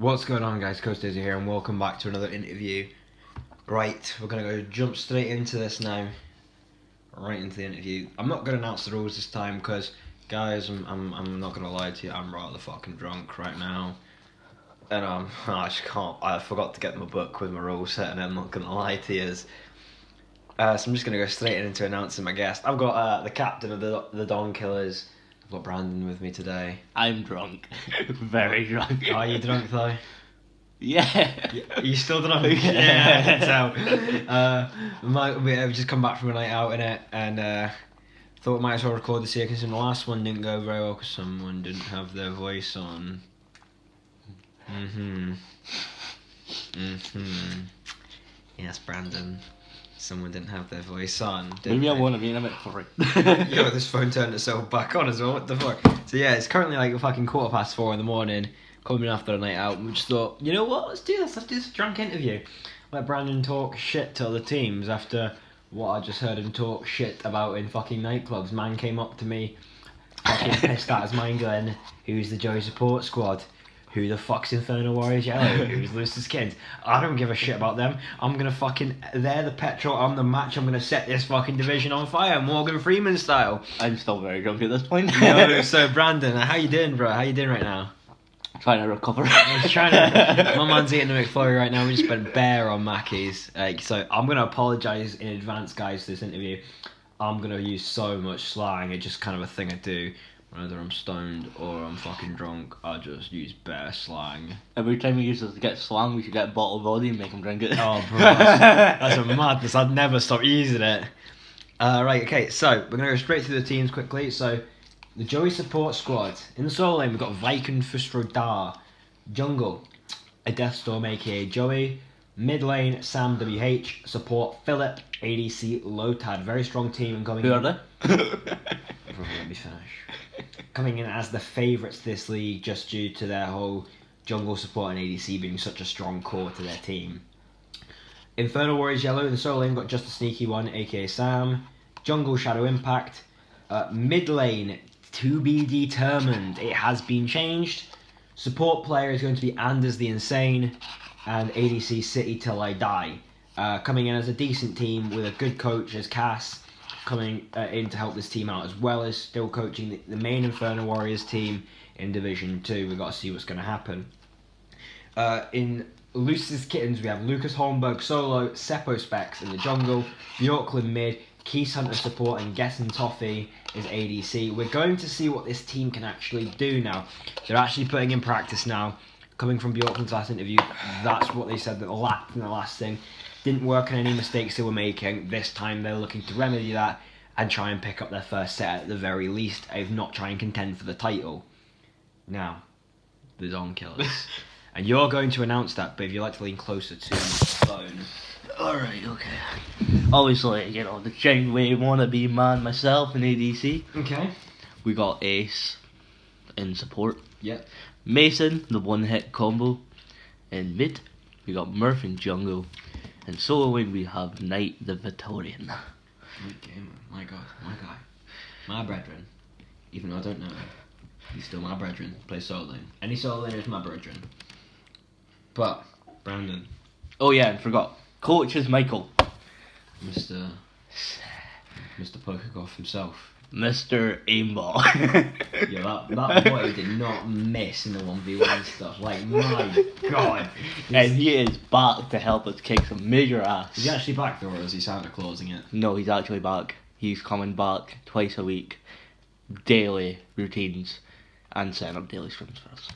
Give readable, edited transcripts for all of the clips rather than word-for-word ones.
What's going on, guys? Coach Daisy here, and welcome back to another interview. Right, we're gonna go jump straight into this now. Right into the interview. I'm not gonna announce the rules this time because, guys, I'm not gonna lie to you. I'm rather fucking drunk right now, and I just can't. I forgot to get my book with my rules set, and I'm not gonna lie to you. So I'm just gonna go straight into announcing my guest. I've got the captain of the Donkillers. I've got Brandon with me today. I'm drunk. Very drunk. Are you drunk though? Yeah. Are you still drunk? Yeah, I can tell. We've just come back from a night out in it, and thought we might as well record this here because the last one didn't go very well because someone didn't have their voice on. Yes, Brandon. Someone didn't have their voice on. Maybe I want to be in a bit for it. Yo, this phone turned itself back on as well. What the fuck? So yeah, it's currently like fucking 4:15 in the morning, coming after a night out. And we just thought, you know what? Let's do this. Let's do this drunk interview. Let Brandon talk shit to other teams after what I just heard him talk shit about in fucking nightclubs. Man came up to me, fucking pissed out his mind, going, "Who's the Joey support squad? Who the fuck's Infernal Warriors Yellow? Who's Lucius Kids? I don't give a shit about them. I'm gonna fucking... They're the petrol, I'm the match. I'm gonna set this fucking division on fire, Morgan Freeman style." I'm still very drunk at this point. No, so Brandon, how you doing, bro? How you doing right now? Trying to recover. I'm trying to... My man's eating a McFlurry right now. We just spent bare on Mackey's. So I'm gonna apologise in advance, guys, for this interview. I'm gonna use so much slang. It's just kind of a thing I do. Whether I'm stoned or I'm fucking drunk, I just use bare slang. Every time we use it to get slang, we should get a bottle of vodka and make him drink it. Oh, bro, that's a madness. I'd never stop using it. Right, okay, so we're going to go straight through the teams quickly. So, the Joey support squad. In the solo lane, we've got Viking Fustrodar. Jungle, a Deathstorm, aka Joey. Mid lane, Sam WH. Support, Philip. ADC, Lotad. Very strong team. And coming Who are they? Let me finish. Coming in as the favourites this league just due to their whole jungle support and ADC being such a strong core to their team. Infernal Warriors Yellow in the solo lane got just a sneaky one, aka Sam. Jungle Shadow Impact. Mid lane, to be determined. It has been changed. Support player is going to be Anders the Insane and ADC City Till I Die. Coming in as a decent team with a good coach as Cass, coming in to help this team out, as well as still coaching the main Infernal Warriors team in Division 2. We've got to see what's going to happen. In Lucius Kittens, we have Lucas Holmberg solo, Seppo Specs in the jungle, Bjorklund mid, Keys Hunter support, and Gessen Toffee is ADC. We're going to see what this team can actually do now. They're actually putting in practice now. Coming from Bjorklund's last interview, that's what they said that lacked in the last thing. Didn't work on any mistakes they were making. This time they're looking to remedy that and try and pick up their first set at the very least, if not try and contend for the title. Now, the Donkillers. And you're going to announce that, but if you'd like to lean closer to the phone. Alright, okay. Obviously, you know, the genuine wannabe man myself in ADC. Okay. We got Ace in support. Yep. Mason, the one-hit combo. In mid, we got Murph in jungle. And solo lane we have Knight the Victorian. Okay, my god, my guy. My brethren. Even though I don't know him, he's still my brethren. Plays solo lane. Any solo lane is my brethren. But, Brandon. Oh yeah, and forgot. Coach is Michael. Mr. Pokergoff himself. Mr. Aimball. Yeah, that boy did not miss in the 1v1 stuff. Like, my god. And he is back to help us kick some major ass. Is he actually back though, or is he Santa Clausing it? No, he's actually back. He's coming back twice a week. Daily routines. And setting up daily scrims for us.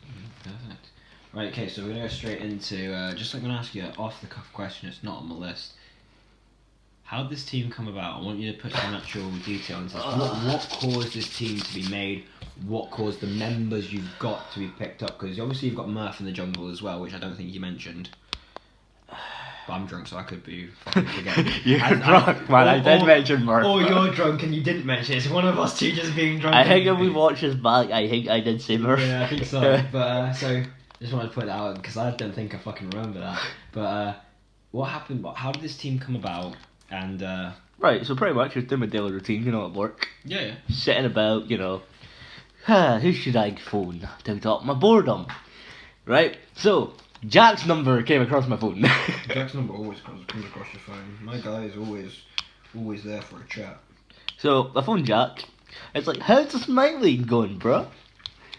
Perfect. Right, okay, so we're going to go straight into, just I'm going to ask you an off-the-cuff question, it's not on the list. How did this team come about? I want you to put some actual detail into this. What caused this team to be made? What caused the members you've got to be picked up? Because obviously you've got Murph in the jungle as well, which I don't think you mentioned. But I'm drunk, so I could be fucking forgetting. You're drunk, man. I did mention Murph. Or you're drunk and you didn't mention it. It's one of us two just being drunk. I think if we watch this back, I think I did say Murph. Yeah, I think so. But, so, just wanted to put that out, because I don't think I fucking remember that. But, what happened? How did this team come about? And right, so pretty much just doing my daily routine, you know, at work. Yeah. Sitting about, you know, who should I phone to talk my boredom? Right? So, Jack's number came across my phone. Jack's number always comes across your phone. My guy is always there for a chat. So, I phoned Jack. It's like, how's the Smite League going, bro?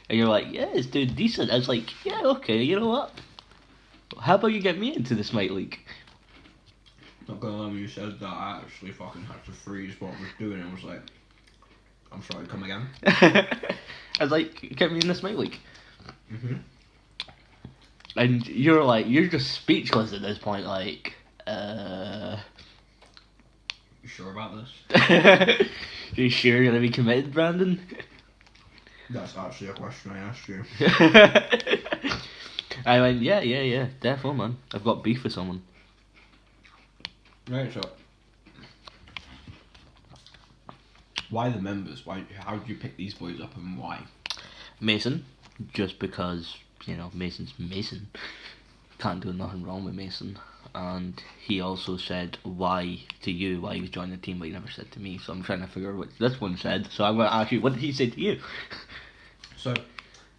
And you're like, yeah, it's doing decent. I was like, yeah, okay, you know what? How about you get me into the Smite League? Not gonna lie, when you said that, I actually fucking had to freeze what I was doing and was like, I'm sorry, come again? I was like, get me in the Smite League. Mm-hmm. And you're like, you're just speechless at this point, like, You sure about this? Are you sure you're gonna be committed, Brandon? That's actually a question I asked you. I went, yeah, definitely, man. I've got beef with someone. Right, so why the members? How did you pick these boys up and why? Mason, just because, you know, Mason's Mason. Can't do nothing wrong with Mason. And he also said why to you, why he was joining the team, but he never said to me. So I'm trying to figure out what this one said. So I'm going to ask you, what did he say to you? So,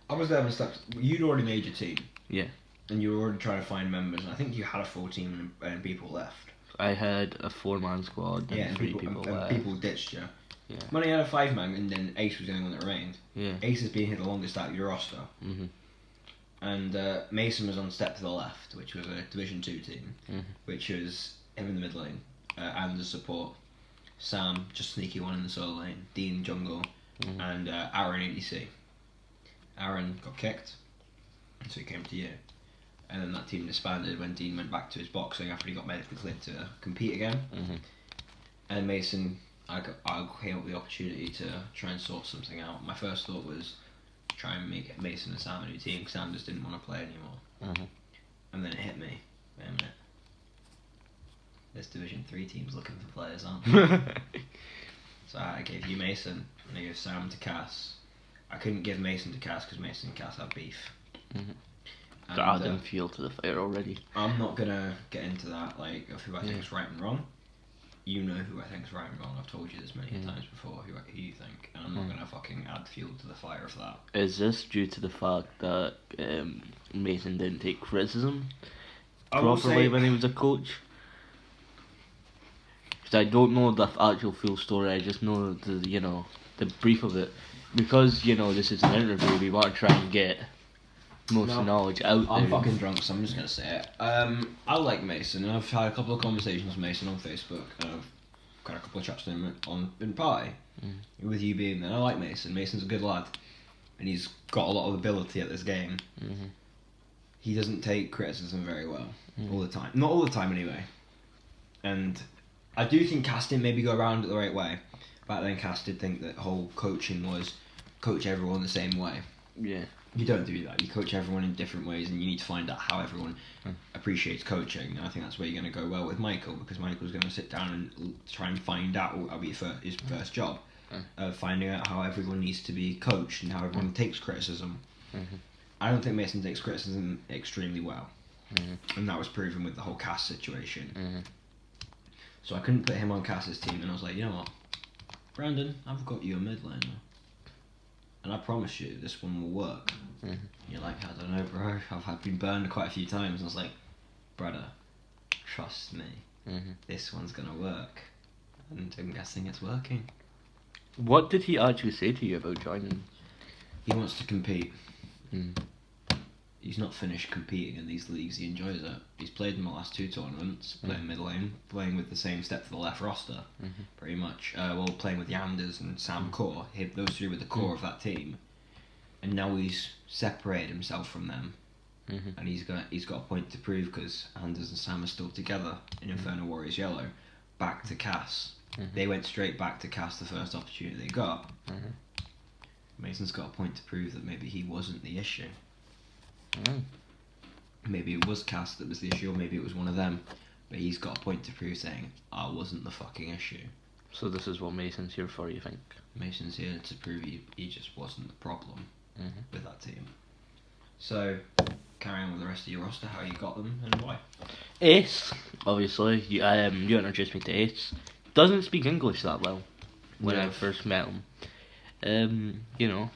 I was there when steps. You'd already made your team. Yeah. And you were already trying to find members, and I think you had a full team and people left. I had a 4-man squad and and 3 people left. People ditched you. Yeah. Money had a 5-man, and then Ace was the only one that remained. Yeah. Ace has been here the longest out of your roster. Mm-hmm. And Mason was on step to the left, which was a Division 2 team, Mm-hmm. which was him in the mid lane, and the support. Sam, just sneaky one in the solo lane, Dean jungle, Mm-hmm. and Aaron ADC. Aaron got kicked, so he came to you. And then that team disbanded when Dean went back to his boxing after he got medically cleared to compete again. Mm-hmm. And Mason, I came up with the opportunity to try and sort something out. My first thought was try and make Mason and Sam a new team because Sam just didn't want to play anymore. Mm-hmm. And then it hit me. Wait a minute. This Division 3 team's looking for players, aren't they? So I gave you Mason and I gave Sam to Cass. I couldn't give Mason to Cass because Mason and Cass have beef. Mm-hmm. And, Add them fuel to the fire already. I'm not gonna get into that, like, of who I think is right and wrong. You know who I think is right and wrong. I've told you this many times before. Who you think, and I'm not gonna fucking add fuel to the fire of that. Is this due to the fact that Mason didn't take criticism I will properly say- when he was a coach? Because I don't know the actual full story. I just know the brief of it. Because this is an interview, we want to try and get most knowledge out there. I'm fucking drunk, so I'm just gonna say it. I like Mason, and I've had a couple of conversations with Mason on Facebook, and I've got a couple of chats with him in Pie, with you being there. I like Mason. Mason's a good lad, and he's got a lot of ability at this game. Mm-hmm. He doesn't take criticism very well all the time. Not all the time, anyway. And I do think Cass didn't maybe go around it the right way. Back then, Cass did think that whole coaching was coach everyone the same way. Yeah. You don't do that. You coach everyone in different ways, and you need to find out how everyone appreciates coaching. And I think that's where you're going to go well with Michael, because Michael's going to sit down and try and find out what will be his first job, finding out how everyone needs to be coached and how everyone takes criticism. Mm-hmm. I don't think Mason takes criticism extremely well, Mm-hmm. and that was proven with the whole Cass situation. Mm-hmm. So I couldn't put him on Cass's team, and I was like, you know what, Brandon, I've got you a mid laner. And I promise you, this one will work. Mm-hmm. You're like, I don't know, bro. I've been burned quite a few times. And I was like, brother, trust me. Mm-hmm. This one's going to work. And I'm guessing it's working. What did he actually say to you about joining? He wants to compete. Mm. He's not finished competing in these leagues. He enjoys it. He's played in the last 2 tournaments, playing mid lane, playing with the same step to the left roster, pretty much. Playing with Yanders and Sam Core. Those 3 were the core of that team. And now he's separated himself from them. Mm-hmm. And he's got a point to prove, because Anders and Sam are still together in Inferno Warriors Yellow. Back to Cass. Mm-hmm. They went straight back to Cass the first opportunity they got. Mm-hmm. Mason's got a point to prove that maybe he wasn't the issue. Mm. Maybe it was Cass that was the issue, or maybe it was one of them. But he's got a point to prove, saying, I wasn't the fucking issue. So this is what Mason's here for, you think? Mason's here to prove he just wasn't the problem Mm-hmm. with that team. So, carry on with the rest of your roster, how you got them and why. Ace, obviously, you introduced me to Ace. Doesn't speak English that well when I first met him.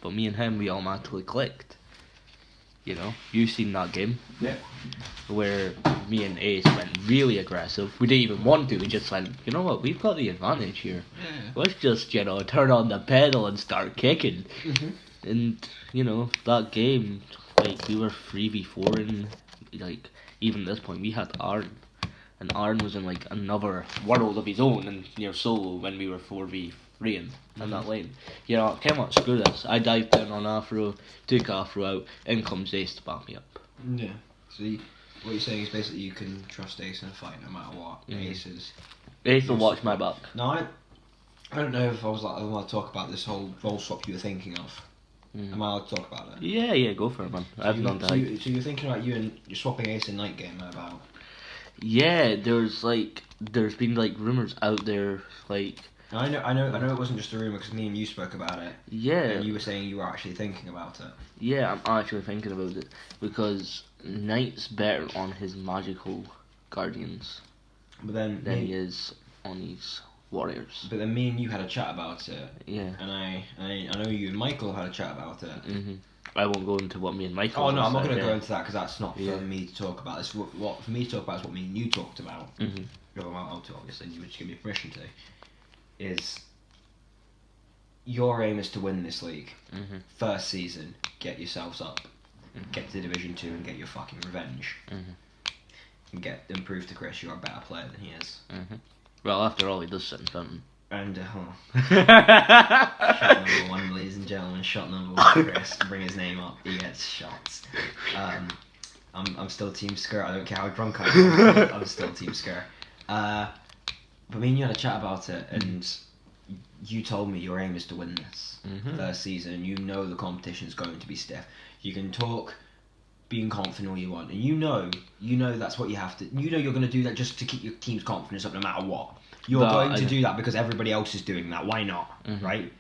But me and him, we automatically clicked. You know, you've seen that game. Yeah. Where me and Ace went really aggressive. We didn't even want to. We just went, you know what? We've got the advantage here. Yeah. Let's just, turn on the pedal and start kicking. Mhm. And that game, like we were 3v4 and like even at this point we had Aaron, and Aaron was in like another world of his own and near solo when we were 4v3 in that lane. Came on, screw this. I dived in on Afro, took Afro out, in comes Ace to back me up. Yeah. So what you're saying is basically you can trust Ace in a fight no matter what. Ace will watch my back. No, I don't know if I want to talk about this whole role swap you were thinking of. Am I allowed to talk about it? Yeah, go for it, man. So you're thinking about you're swapping Ace in night game about? Yeah, there's been like rumors out there like. I know it wasn't just a rumor because me and you spoke about it. Yeah. And you were saying you were actually thinking about it. Yeah, I'm actually thinking about it because Knight's better on his magical guardians than he is on his warriors. But then me and you had a chat about it. Yeah. And I know you and Michael had a chat about it. Mhm. I won't go into what me and Michael. Oh no, I'm not going to go into that because that's not for Yeah. me to talk about. It's what for me to talk about is what me and you talked about. Mhm. I'll talk obviously, and you would just give me permission to. Is your aim is to win this league. Mhm. First season, get yourselves up, get to Division 2 and get your fucking revenge. And prove to Chris you're a better player than he is. Well, after all, he does sit in front. And shot number 1, ladies and gentlemen, shot number 1, Chris. Bring his name up. He gets shots. I'm still Team Skirt. I don't care how drunk I am. I'm still Team Skirt. But me and you had a chat about it, and you told me your aim is to win this first season. You know the competition is going to be stiff. You can talk being confident all you want, and you know that's what you have to. You know you're going to do that just to keep your team's confidence up, no matter what. You're going to do that because everybody else is doing that. Why not, right?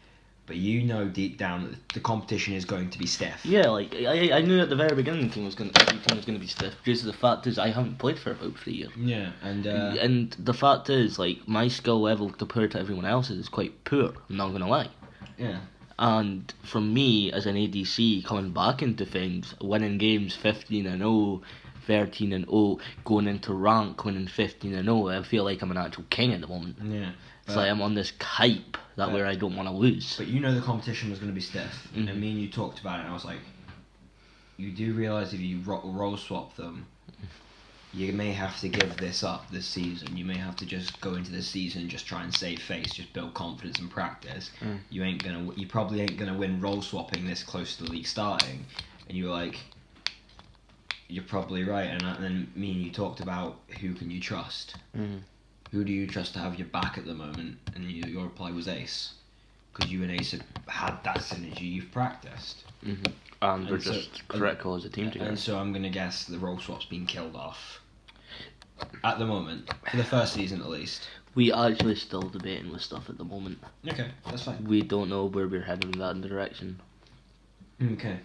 But you know deep down that the competition is going to be stiff. Yeah, like I knew at the very beginning the team was going to be stiff. Because the fact is, I haven't played for about 3 years. Yeah, and the fact is, like my skill level compared to everyone else's is quite poor. I'm not gonna lie. Yeah. And from me as an ADC coming back into things, winning games 15-0, 13-0, going into rank, winning 15-0, I feel like I'm an actual king at the moment. Yeah. It's like I'm on this hype where I don't want to lose. But you know the competition was going to be stiff, and me and you talked about it, and I was like, you do realise if you role swap them, you may have to give this up this season. You may have to just go into this season and just try and save face, just build confidence and practice. You probably ain't gonna win role swapping this close to the league starting. And you were like, you're probably right. And then me and you talked about who can you trust. Who do you trust to have your back at the moment? And your reply was Ace, because you and Ace have had that synergy. You've practiced. And we're just critical as a team together. And so I'm going to guess the role swap's been killed off. At the moment. For the first season at least. We actually still debating with stuff at the moment. Okay, that's fine. We don't know where we're heading in that direction. Okay.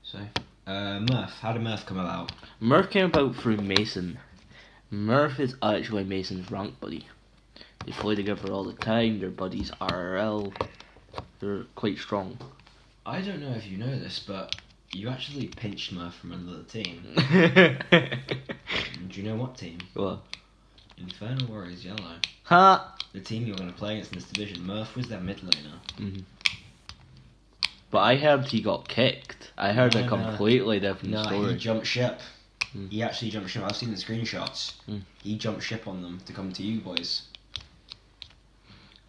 So, Murph. How did Murph come about? Murph came about through Mason. Murph is actually Mason's rank buddy. They play together all the time. Their buddies RRL. They're quite strong. I don't know if you know this, but you actually pinched Murph from another team. Do you know what team? What? Infernal Warriors Yellow. Ha! The team you're going to play against in this division. Murph was their mid laner. But I heard he got kicked. I heard a completely different story. He jumped ship. He actually jumped ship. I've seen the screenshots. He jumped ship on them to come to you boys.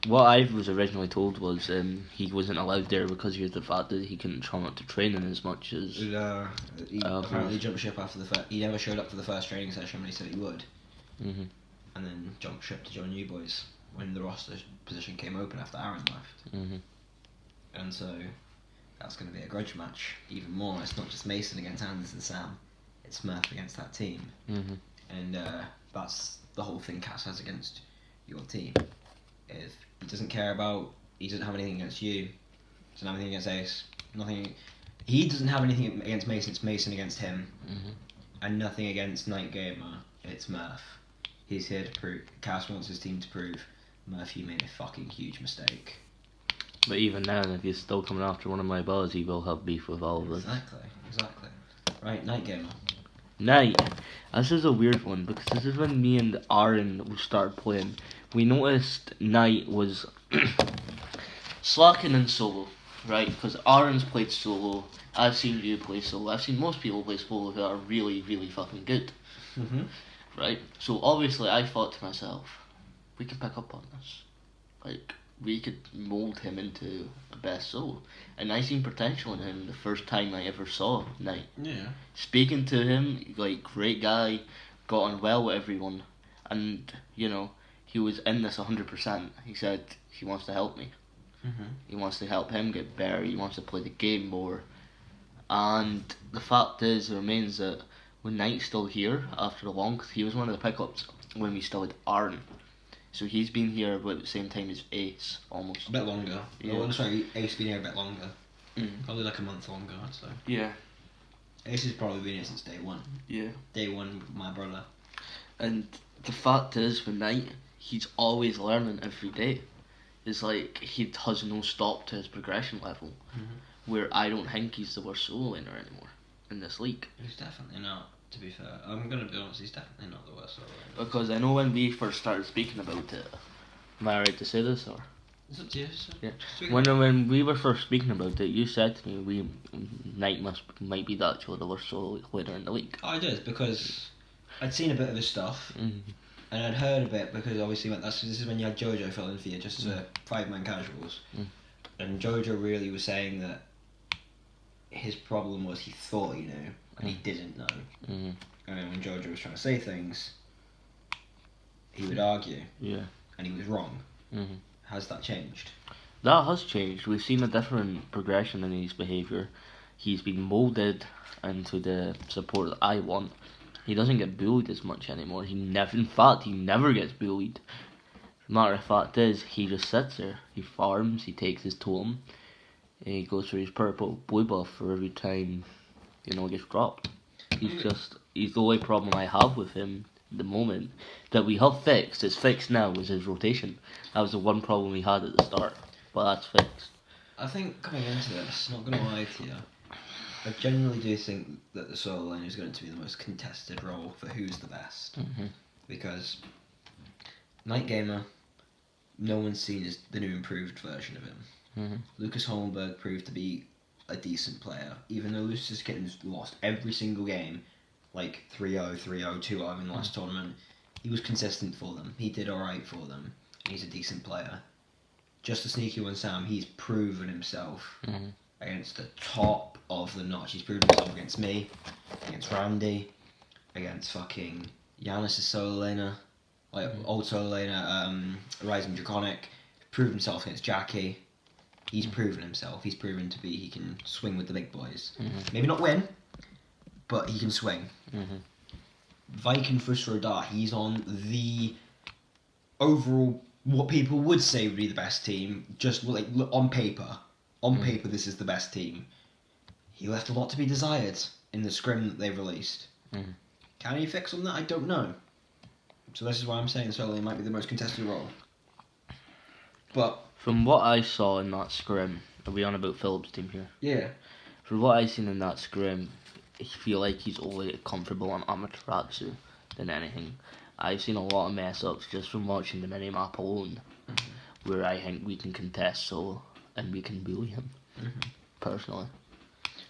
What I was originally told was he wasn't allowed there because of the fact that he couldn't try not to train in as much as... He apparently jumped ship after the first... He never showed up for the first training session when he said he would. And then jumped ship to join you boys when the roster position came open after Aaron left. And so that's going to be a grudge match even more. It's not just Mason against Anders and Sam. It's Murph against that team. And that's the whole thing Cass has against your team. If he doesn't care about, he doesn't have anything against you, doesn't have anything against Ace, nothing. He doesn't have anything against Mason. It's Mason against him, and nothing against Night Gamer. It's Murph. He's here to prove. Cass wants his team to prove Murph, you made a fucking huge mistake. But even then, if he's still coming after one of my balls, he will have beef with all of us. Exactly. Right, night gamer. Night. This is a weird one because this is when me and Aaron started playing. We noticed Knight was slacking in solo, right? Because Aaron's played solo. I've seen you play solo. I've seen most people play solo who are really, really fucking good. Mm-hmm. Right? So obviously I thought to myself, we can pick up on this. Like, we could mould him into a best solo. And I seen potential in him the first time I ever saw Knight. Yeah. Speaking to him, like, great guy, got on well with everyone, and, you know, he was in this 100%. He said he wants to help me. Mm-hmm. He wants to help him get better, he wants to play the game more. And the fact remains that when Knight's still here, after a long, he was one of the pickups when we still had Aaron. So he's been here about the same time as Ace, almost. A bit longer. Yeah. Oh, sorry, Ace been here a bit longer. Mm. Probably like a month longer, I'd say. Yeah. Ace has probably been here since day one. Yeah. Day one with my brother. And the fact is, with Knight, he's always learning every day. It's like he has no stop to his progression level. Mm-hmm. Where I don't think he's the worst solo winner anymore in this league. He's definitely not, to be fair. I'm going to be honest, he's definitely not the worst solo winner. Because I know when we first started speaking about it, am I right to say this, or? It's up to you. So Yeah. When we were first speaking about it, you said to me Knight might be actually the worst solo winner in the league. I did, because I'd seen a bit of his stuff, and I'd heard a bit, because obviously this is when you had Jojo fill in for you, just for 5-man casuals. And Jojo really was saying that his problem was he thought he knew, and he didn't know. And when Jojo was trying to say things, he would argue, and he was wrong. Has that changed? That has changed. We've seen a different progression in his behaviour. He's been moulded into the support that I want. He doesn't get bullied as much anymore. In fact, he never gets bullied. Matter of fact is, he just sits there. He farms. He takes his totem. And he goes for his purple blue buff for every time, he gets dropped. He's the only problem I have with him at the moment that we have fixed. It's fixed now. Is his rotation. That was the one problem we had at the start, but that's fixed. I think coming into this, not going to lie to you, I genuinely do think that the solo lane is going to be the most contested role for who's the best. Because Night Gamer, no one's seen as the new improved version of him. Lucas Holmberg proved to be a decent player, even though Lucius Kitten's lost every single game, like 3-0, 3-0, 2-0 in the last tournament. He was consistent for them. He did alright for them. He's a decent player. Just a sneaky one, Sam. He's proven himself against the top of the notch. He's proven himself against me, against Randy, against fucking Giannis' solo laner, like old solo laner, Rising Draconic. Proved himself against Jackie. He's proven himself. He's proven to be he can swing with the big boys. Maybe not win, but he can swing. Viking Fusrodar, he's on the overall what people would say would be the best team. Just like on paper, paper this is the best team. He left a lot to be desired in the scrim that they've released. Can he fix on that? I don't know. So this is why I'm saying solo lane might be the most contested role. But from what I saw in that scrim, are we on about Philip's team here? Yeah. From what I seen in that scrim, I feel like he's only comfortable on Amaterasu than anything. I've seen a lot of mess ups just from watching the minimap alone, where I think we can contest solo and we can bully him. Personally.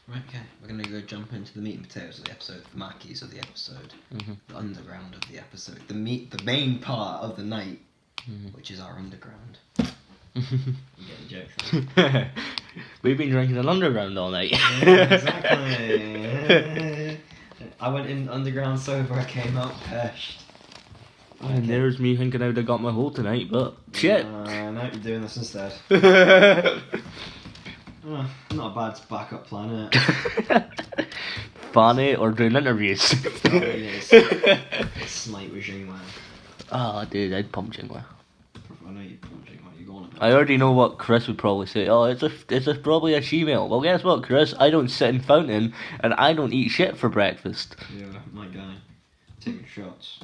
Right, okay. We're going to go jump into the meat and potatoes of the episode, the Mackies of the episode, the underground of the episode, the main part of the night, which is our underground. You get the joke. We've been drinking an underground all night. Yeah, exactly. I went in underground sober, I came out pissed. And there's me thinking I'd have got my hole tonight, but shit. Now you're doing this instead. Not a bad backup plan, innit? Funny or doing interviews. Snipe with Jingwei. Oh, dude, I'd pump Jingwei. I know you'd pump Jingwei. You're going to. I already know what Chris would probably say. Oh, it's probably a she-male. Well, guess what, Chris? I don't sit in fountain and I don't eat shit for breakfast. Yeah, my guy. Taking shots.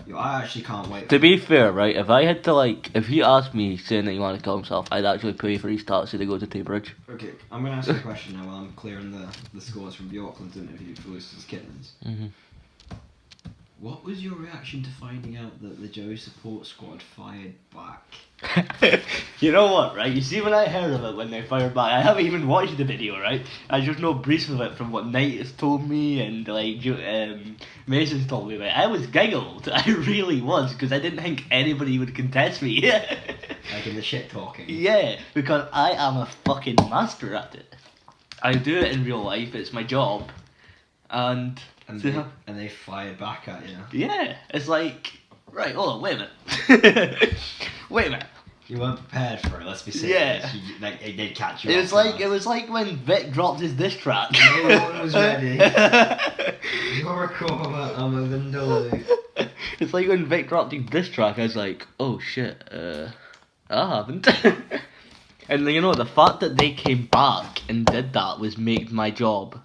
Yo, I actually can't wait. To be fair, right, if I had to, like, if he asked me saying that he wanted to kill himself, I'd actually pay for his taxi to go to Taybridge. Okay, I'm going to ask you a question now while I'm clearing the scores from the Auckland interview for Lucy's Kittens. Mm-hmm. What was your reaction to finding out that the Joey support squad fired back? You know what, right? You see, when I heard of it when they fired back, I haven't even watched the video, right? I just know briefs of it from what Knight has told me and like Mason's told me. Right? I was giggled. I really was, because I didn't think anybody would contest me. Like in the shit talking. Yeah, because I am a fucking master at it. I do it in real life. It's my job, and they fired back at you. Yeah, it's like, right, hold on, wait a minute. Wait a minute. You weren't prepared for it, let's be serious. Yeah. They did catch you It off was like when Vic dropped his diss track. No one was ready. You're a corner, I'm a vindaloo. It's like when Vic dropped his diss track, I was like, oh shit, I haven't. And you know, the fact that they came back and did that was made my job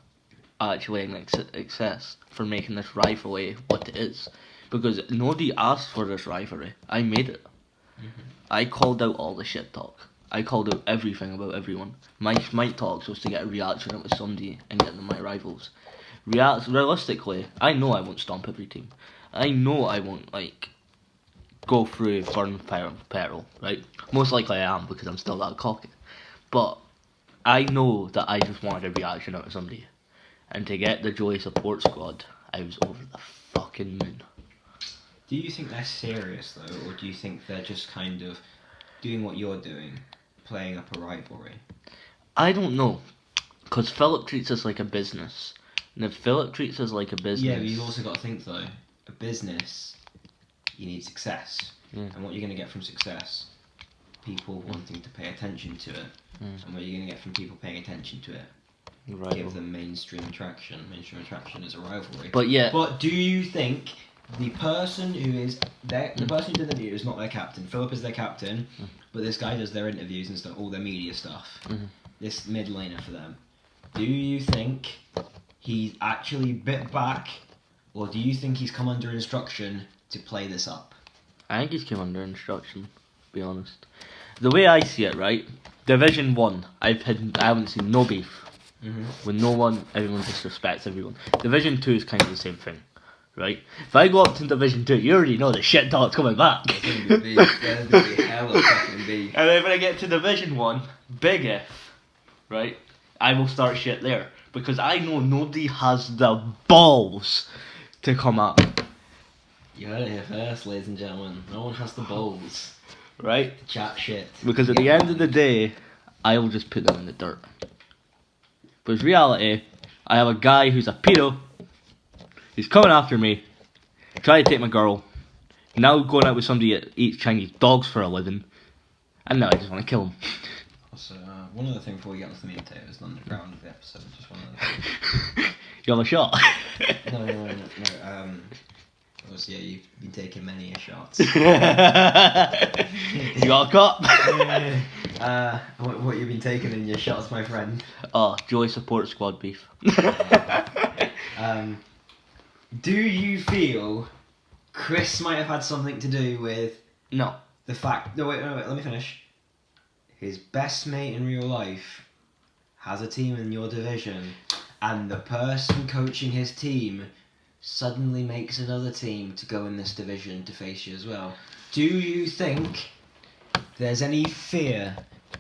actually an success for making this rivalry what it is. Because nobody asked for this rivalry. I made it. Mm-hmm. I called out all the shit talk. I called out everything about everyone. My Smite talks was to get a reaction out of somebody and get them my rivals. Realistically, I know I won't stomp every team. I know I won't, like, go through burn peril, right? Most likely I am, because I'm still that cocky. But I know that I just wanted a reaction out of somebody. And to get the Joey support squad, I was over the fucking moon. Do you think they're serious though, or do you think they're just kind of doing what you're doing, playing up a rivalry? I don't know, because Philip treats us like a business. And if Philip treats us like a business... Yeah, but you've also got to think though, a business, you need success. Yeah. And what you're going to get from success? People wanting to pay attention to it. And what you're going to get from people paying attention to it? Right. Give them mainstream attraction. Mainstream attraction is a rivalry. But yeah. But do you think the person who is the person who did the interview is not their captain? Philip is their captain, but this guy does their interviews and stuff, all their media stuff. This mid laner for them. Do you think he's actually bit back, or do you think he's come under instruction to play this up? I think he's come under instruction, to be honest. The way I see it, right? Division 1, I haven't seen no beef. With no one, everyone just respects everyone. Division 2 is kind of the same thing, right? If I go up to Division 2, you already know the shit talk's coming back. There's gonna be hella fucking beef. And then when I get to Division 1, big if, right? I will start shit there. Because I know nobody has the balls to come up. You heard it here first, ladies and gentlemen. No one has the balls. Right? To chat shit. Because at the end of the day, I will just put them in the dirt. But in reality, I have a guy who's a pedo. He's coming after me. Trying to take my girl. Now going out with somebody that eats Chinese dogs for a living. And now I just want to kill him. Also, one other thing before we get onto the meat potatoes, the underground of the episode, just one other thing. You have a shot? No. Obviously, yeah, you've been taking many shots. You got a cup? What you've been taking in your shots, my friend? Oh, Joey support squad beef. Do you feel Chris might have had something to do with... No. The fact... No, wait, let me finish. His best mate in real life has a team in your division, and the person coaching his team suddenly makes another team to go in this division to face you as well. Do you think there's any fear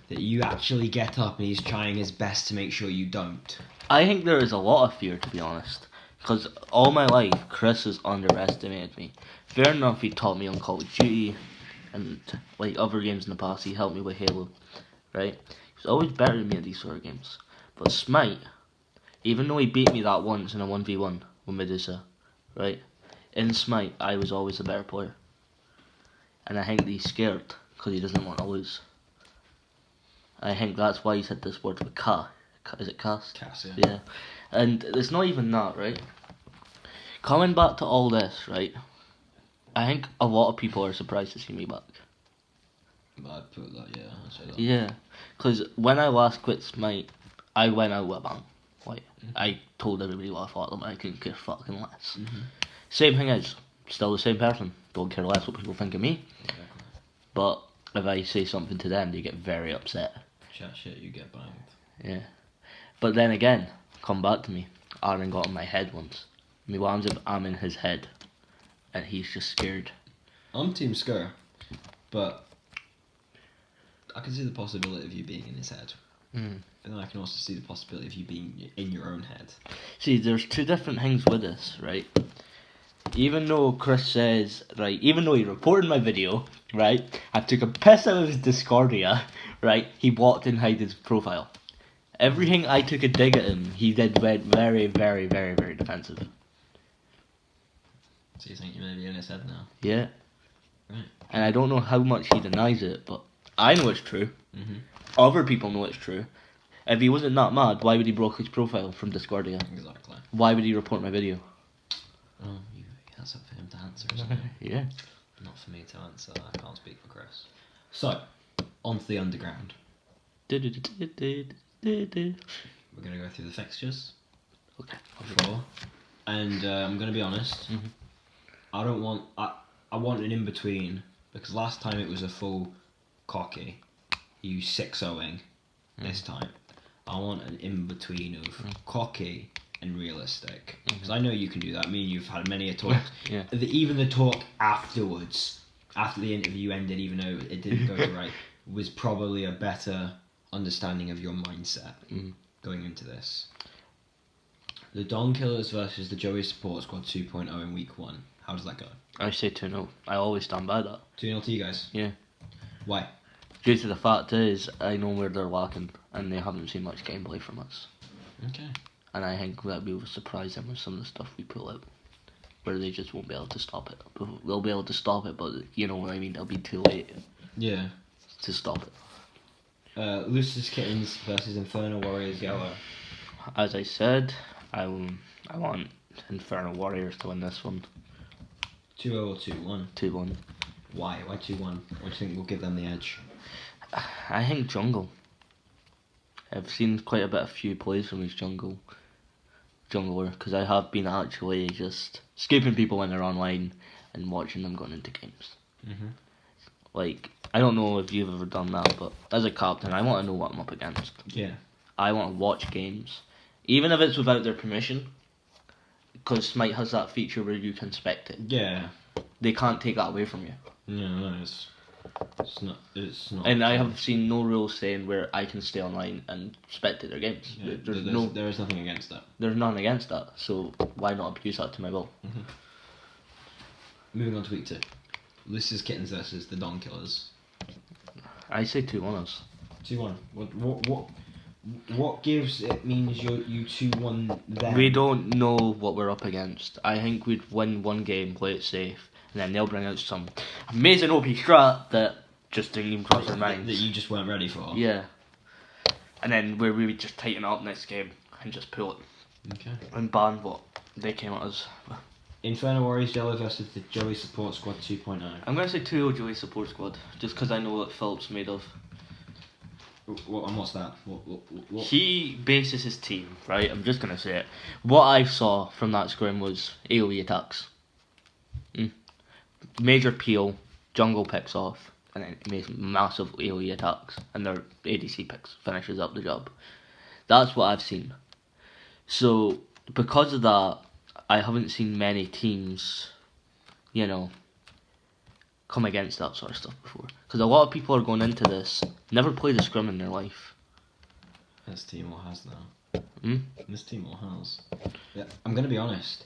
that you actually get up and he's trying his best to make sure you don't? I think there is a lot of fear, to be honest. Because all my life, Chris has underestimated me. Fair enough, he taught me on Call of Duty and like other games in the past. He helped me with Halo, right? He was always better than me at these sort of games. But Smite, even though he beat me that once in a 1v1 with Medusa, right? In Smite, I was always the better player. And I think he's scared because he doesn't want to lose. I think that's why he's hit this word with Ka. Is it Cast? Cast, yeah. Yeah. And it's not even that, right? Coming back to all this, right? I think a lot of people are surprised to see me back. I'd put that, yeah. I'd say that. Yeah. Because when I last quit Smite, I went out with a bang. Like, I told everybody what I thought of them, I couldn't care fucking less. Same thing is, still the same person. Don't care less what people think of me. Exactly. But if I say something to them, they get very upset. Chat shit, you get banged. Yeah. But then again, come back to me. Aaron got in my head once. Me, what happens if I'm in his head and he's just scared? I'm Team Skur, but I can see the possibility of you being in his head. And then I can also see the possibility of you being in your own head. See, there's two different things with this, right? Even though Chris says, right, even though he reported my video, right, I took a piss out of his Discordia, right, he walked and hid his profile. Everything I took a dig at him, he did went very, very, very, very defensive. So you think you may be in his head now? Yeah. Right. And I don't know how much he denies it, but I know it's true. Mm-hmm. Other people know it's true. If he wasn't that mad, why would he block his profile from Discordia? Exactly. Why would he report my video? Oh, that's up for him to answer, isn't it? Yeah. Not for me to answer. I can't speak for Chris. So, on to the underground. We're going to go through the fixtures. Okay. Before. And I'm going to be honest. Mm-hmm. I want an in-between, because last time it was a full cocky. You 6-0ing this time. I want an in-between of cocky and realistic. Because I know you can do that. Me and you've had many a talk. Yeah. Even the talk afterwards, after the interview ended, even though it didn't go right, was probably a better understanding of your mindset going into this. The Donkillers versus the Joey Support Squad 2.0 in week 1. How does that go? I say 2-0. I always stand by that. 2-0 to you guys? Yeah. Why? Due to the fact is, I know where they're lacking, and they haven't seen much gameplay from us. Okay. And I think that we will surprise them with some of the stuff we pull out, where they just won't be able to stop it. They'll be able to stop it, but you know what I mean. They'll be too late. Yeah. To stop it. Lucis Kittens versus Inferno Warriors Yellow. As I said, I want Inferno Warriors to win this one. 2-0 or 2-1? 2-1. Why? Why 2-1? What do you think will give them the edge? I think jungle. I've seen quite a bit of few plays from his jungler, because I have been actually just skipping people when they're online and watching them going into games. Mm-hmm. Like, I don't know if you've ever done that, but as a captain, I want to know what I'm up against. Yeah. I want to watch games, even if it's without their permission, because Smite has that feature where you can spect it. Yeah. They can't take that away from you. No, it's not. And I have seen no rules saying where I can stay online and spectate their games. Yeah, there is nothing against that. There's none against that, so why not abuse that to my will? Mm-hmm. Moving on to week 2. Lucis Kittens versus the Donkillers. I say 2-1 us. 2-1. What gives it means you 2-1 them? We don't know what we're up against. I think we'd win one game, play it safe, and then they'll bring out some amazing OP strat that just didn't even cross our minds. That you just weren't ready for. Yeah. And then we would just tighten up next game and just pull it. Okay. And ban what they came at us. Inferno Warriors Yellow versus the Joey Support Squad 2.0. I'm going to say 2-0 Joey Support Squad, just because I know what Philip's made of. And what's that? What? He bases his team, right? I'm just going to say it. What I saw from that scrim was AoE attacks. Major peel, jungle picks off, and then makes massive AoE attacks, and their ADC picks, finishes up the job. That's what I've seen. So, because of that, I haven't seen many teams, come against that sort of stuff before. Because a lot of people are going into this, never played a scrim in their life. This team all has now. Hmm? This team all has. Yeah, I'm going to be honest.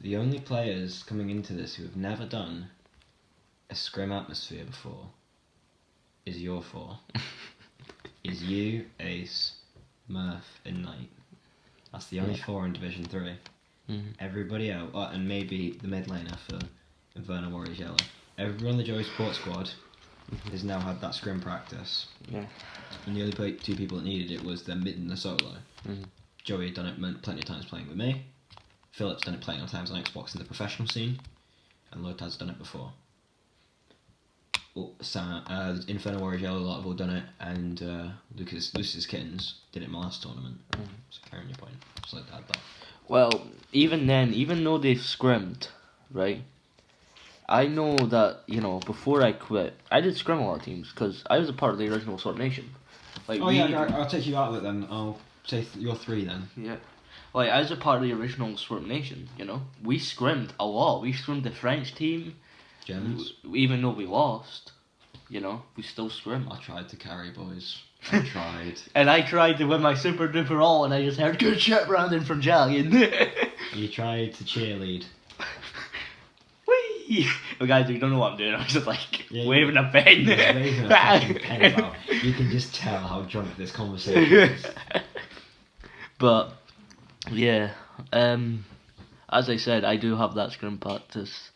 The only players coming into this who have never done a scrim atmosphere before is your 4. Is you, Ace, Murph, and Knight. That's the only 4 in Division 3. Mm-hmm. Everybody else, and maybe the mid laner for Inferno Warriors Yellow. Everyone in the Joey Support Squad has now had that scrim practice. Yeah. And the only 2 people that needed it was the mid and the solo. Mm-hmm. Joey had done it plenty of times playing with me. Philip's done it plenty of times on Xbox in the professional scene. And Lotad's done it before. Inferno Warriors Yellow, a lot have all done it. And Lucis Kittens did it in my last tournament. Mm-hmm. So carrying your point. Just like to add that. Well, even then, even though they've scrimmed, right, I know that, before I quit, I did scrim a lot of teams because I was a part of the original Sword Nation. I'll take you out of it then. I'll say you're 3 then. Yeah. Like, I was a part of the original Sword Nation, We scrimmed a lot. We scrimmed the French team. Germans. Even though we lost, we still scrimmed. I tried to carry, boys. I tried. And I tried to win my Super Duper All, and I just heard good shit Brandon from Jillian. You tried to cheerlead. Whee! Well, guys, you don't know what I'm doing. I'm just waving a pen. Just waving a fucking pen about. You can just tell how drunk this conversation is. But yeah, as I said, I do have that scrim practice,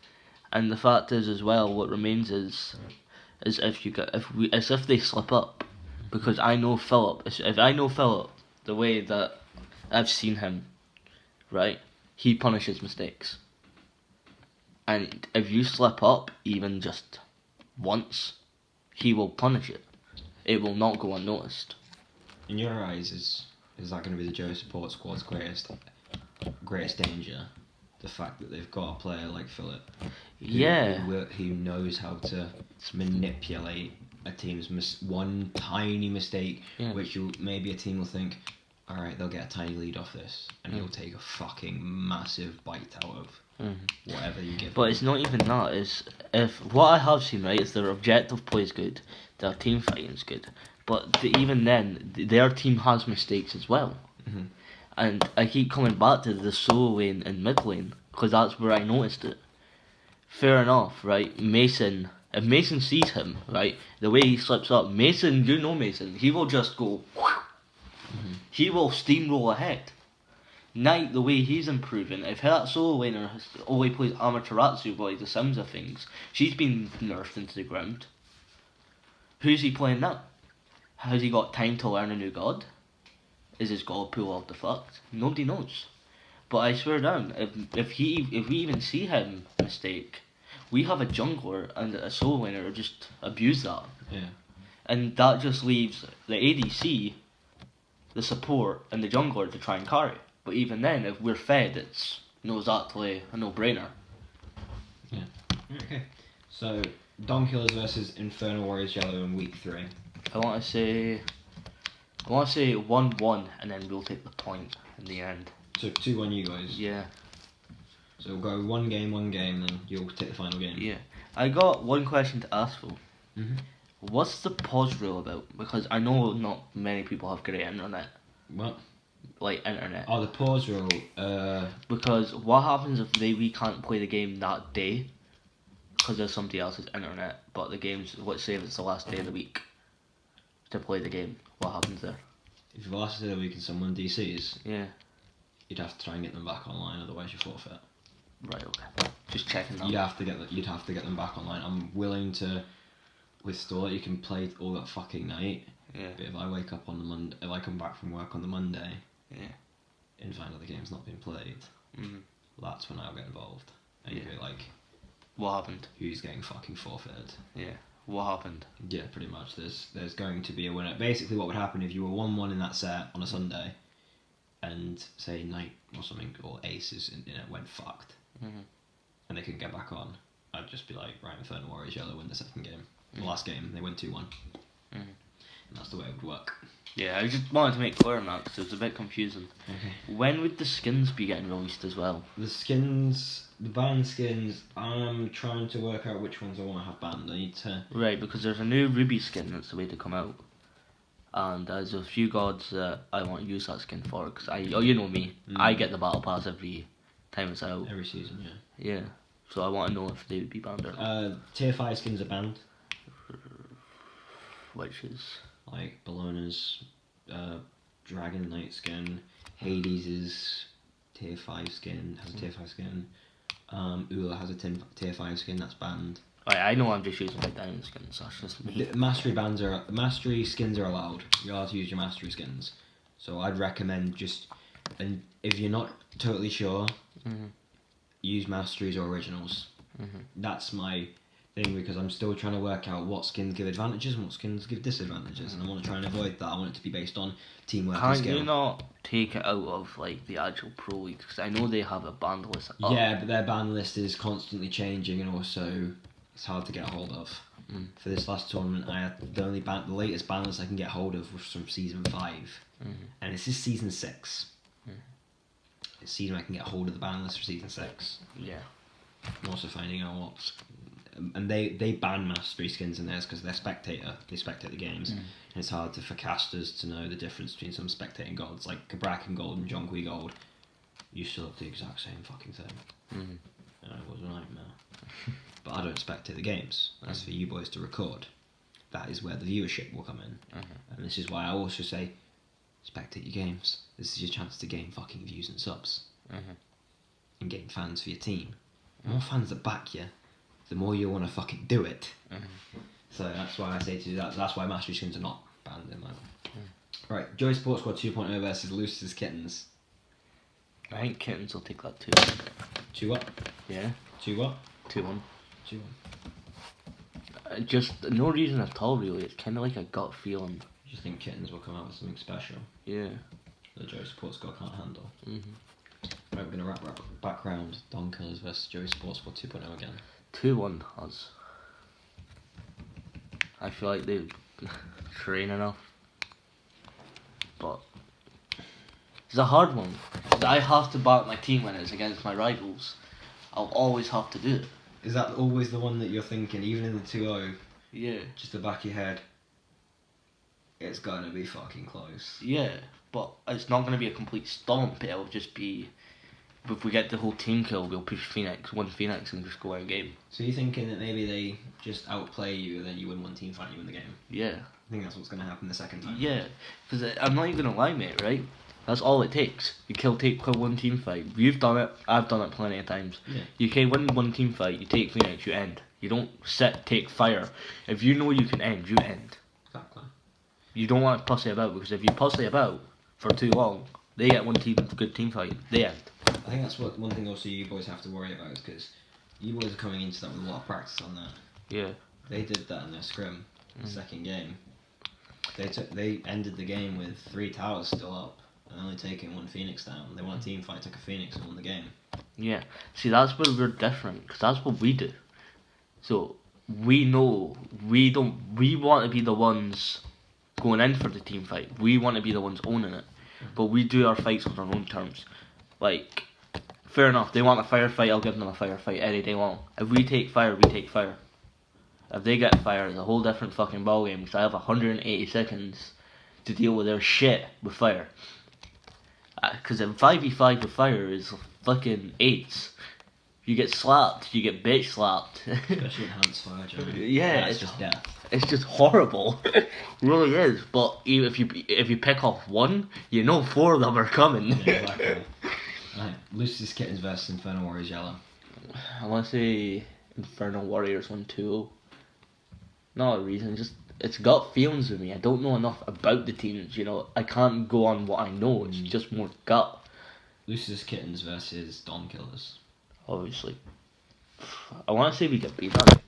and the fact is as well, what remains is if they slip up, because I know Philip. If I know Philip the way that I've seen him, right, he punishes mistakes, and if you slip up even just once, he will punish it. It will not go unnoticed. In your eyes, is that going to be the Joe support squad's greatest danger? The fact that they've got a player like Philip, who knows how to manipulate a team's one tiny mistake, which maybe a team will think, all right, they'll get a tiny lead off this, and he'll take a fucking massive bite out of whatever you give. But it's not even that. It's if what I have seen, right, is their objective play is good, their team fighting is good, but even then, their team has mistakes as well. Mm-hmm. And I keep coming back to the solo lane and mid lane because that's where I noticed it. Fair enough, right? Mason, if Mason sees him, right, the way he slips up, Mason, Mason, he will just go. Mm-hmm. He will steamroll ahead. Knight, the way he's improving, if that solo laner only plays Amaterasu by the sounds of things, she's been nerfed into the ground. Who's he playing now? Has he got time to learn a new god? Is his god pool off the fucked? Nobody knows. But I swear down, if we even see him mistake, we have a jungler and a solo laner who just abuse that. Yeah. And that just leaves the ADC, the support, and the jungler to try and carry. But even then, if we're fed, it's exactly a no-brainer. Yeah. Okay. So, Donkillers versus Infernal Warriors Yellow in week 3. I want to say 1-1, and then we'll take the point in the end. So 2-1 you guys? Yeah. So we'll go one game, then you'll take the final game? Yeah. I got one question to ask though. Mm-hmm. What's the pause rule about? Because I know not many people have great internet. What? Like internet. Oh, the pause rule. Because what happens if we can't play the game that day because there's somebody else's internet, but the game's, let's say if it's the last day of the week to play the game, what happens there? If the last day of the week and someone DCs, yeah, you'd have to try and get them back online, otherwise you forfeit. Right, okay. Just checking that. You'd have to get them back online. I'm willing to withstand it. You can play all that fucking night. Yeah. But if I wake up on the Monday, if I come back from work on the Monday, and find out the game's not been played, that's when I'll get involved. And you'll be like, what happened? Who's getting fucking forfeited? Yeah. What happened? Yeah, pretty much. There's going to be a winner. Basically, what would happen if you were 1-1 in that set on a Sunday, and say Knight or something or Aces went fucked, and they couldn't get back on, I'd just be like, right, Infernal Warriors Yellow win the second game. The last game they went 2-1, and that's the way it would work. Yeah, I just wanted to make clear on that because it was a bit confusing. Okay. When would the skins be getting released as well? The banned skins, I'm trying to work out which ones I want to have banned. I need to... Right, because there's a new Ruby skin that's the way to come out. And there's a few gods that I want to use that skin for, because you know me, I get the battle pass every time it's out. Every season, yeah. Yeah, so I want to know if they would be banned or not. Tier 5 skins are banned. Which is... Like Bellona's Dragon Knight skin, Hades' tier 5 skin, has a tier 5 skin, Ula has a tier 5 skin, that's banned. I know I'm just using my diamond skins, that's just me. The mastery skins are allowed. You're allowed to use your mastery skins. So I'd recommend and if you're not totally sure, use masteries or originals. That's my thing because I'm still trying to work out what skins give advantages and what skins give disadvantages, and I want to try and avoid that. I want it to be based on teamwork and Can't skill. you not take it out of like the actual pro leagues? Because I know they have a banned list. Yeah, but their ban list is constantly changing, and also it's hard to get a hold of. For this last tournament, I had the latest ban list I can get hold of was from season 5, and this is season 6. It's season I can get hold of the ban list for season 6. Yeah. I'm also finding out what, and they ban mastery skins in theirs because they spectate the games, and it's hard for casters to know the difference between some spectating gods like Kabrak and Gold and Jonqui Gold. You still look the exact same fucking thing. And it was a nightmare. But I don't spectate the games. That's for you boys to record. That is where the viewership will come in. And this is why I also say, spectate your games. This is your chance to gain fucking views and subs. And gain fans for your team. The more fans that back you, the more you want to fucking do it. So that's why I say to do that. That's why Mastery Skins are not banned in my way. Right, Joy Sports Squad 2.0 versus Lucy's Kittens. I think Kittens will take that 2. 2 what? Yeah. 2 what? 2-1. 2-1. Just no reason at all, really. It's kind of like a gut feeling. You just think Kittens will come out with something special? Yeah. The Joy Sports Squad can't handle. Right, we're going to wrap back round Donkillers versus Joy Sports Squad 2.0 again. 2-1 us. I feel like they train enough. But it's a hard one. I have to back my team when it's against my rivals. I'll always have to do it. Is that always the one that you're thinking, even in the 2-0? Yeah. Just the back of your head. It's going to be fucking close. Yeah, but it's not going to be a complete stomp. It'll just be, if we get the whole team kill, we'll push Phoenix, win Phoenix, and just go out game. So you're thinking that maybe they just outplay you and then you win one team fight, you win the game? Yeah. I think that's what's going to happen the second time. Yeah, because I'm not even going to lie, mate, right? That's all it takes. You kill one team fight. You've done it. I've done it plenty of times. Yeah. You can win one team fight. You take Phoenix. You end. You don't take fire. If you know you can end, you end. Exactly. You don't want to pussy about, because if you pussy about for too long, they get one good team fight. They end. I think that's one thing also you boys have to worry about, is because you boys are coming into that with a lot of practice on that. Yeah. They did that in their scrim, the second game. They ended the game with 3 towers still up and only taking 1 Phoenix down. They won a team fight, took a Phoenix and won the game. Yeah. See, that's where we're different, because that's what we do. So we know we want to be the ones going in for the team fight. We want to be the ones owning it, but we do our fights on our own terms. Like, fair enough, they want a firefight, I'll give them a firefight any day long. If we take fire, we take fire. If they get fire, it's a whole different fucking ballgame, because I have 180 seconds to deal with their shit with fire. Because in 5v5 with fire is fucking 8s. You get slapped, you get bitch slapped. Especially enhanced fire, Joe. Yeah, it's just death. It's just horrible. It really is. But if you pick off 1, you know 4 of them are coming. Yeah, exactly. Right, Lucy's Kittens versus Infernal Warriors Yellow. I want to say Infernal Warriors 1-2. Not a reason, just it's gut feelings with me. I don't know enough about the teams, you know. I can't go on what I know, it's just more gut. Lucy's Kittens versus Donkillers. Obviously. I want to say we get beat that.